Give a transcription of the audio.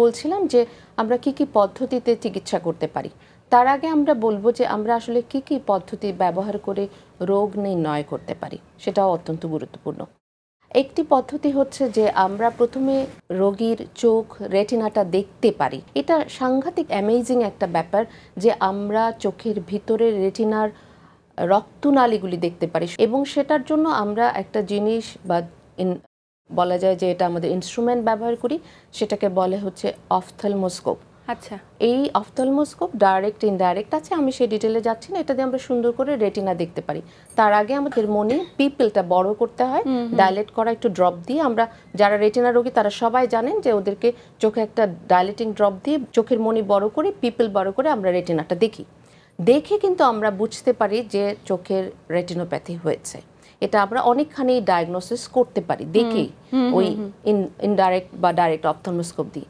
বলছিলাম যে আমরা কি কি পদ্ধতিতে চিকিৎসা করতে পারি। তার আগে আমরা বলবো যে আমরা আসলে কি কি পদ্ধতি ব্যবহার করে রোগ নির্ণয় করতে পারি, সেটাও অত্যন্ত গুরুত্বপূর্ণ। একটি পদ্ধতি হচ্ছে যে আমরা প্রথমে রোগীর চোখ রেটিনাটা দেখতে পারি। এটা সাংঘাতিক অ্যামেজিং একটা ব্যাপার যে আমরা চোখের ভিতরের রেটিনার রক্তনালীগুলি দেখতে পারি, এবং সেটার জন্য আমরা একটা জিনিস বা বলা যায় যে এটা আমাদের ইনস্ট্রুমেন্ট ব্যবহার করি, সেটাকে বলে হচ্ছে অফথলমোস্কোপ। আচ্ছা, এই অফথলমোস্কোপ ডাইরেক্ট ইনডাইরেক্ট আছে, আমি সেই ডিটেলে যাচ্ছি না। এটা দিয়ে আমরা সুন্দর করে রেটিনা দেখতে পারি। তার আগে আমাদের মনি পিপলটা বড় করতে হয়, ডাইলেট করা একটু ড্রপ দিয়ে। আমরা যারা রেটিনা রোগী তারা সবাই জানেন যে ওদেরকে চোখে একটা ডাইলেটিং ড্রপ দিয়ে চোখের মনি বড় করে পিপল বড় করে আমরা রেটিনাটা দেখি। দেখে কিন্তু আমরা বুঝতে পারি যে চোখের রেটিনোপ্যাথি হয়েছে। এটা আমরা অনেকখানি ডায়াগনোসিস করতে পারি দেখেই, ওই ইনডাইরেক্ট বা ডাইরেক্ট অপথলমোস্কোপ দিয়ে।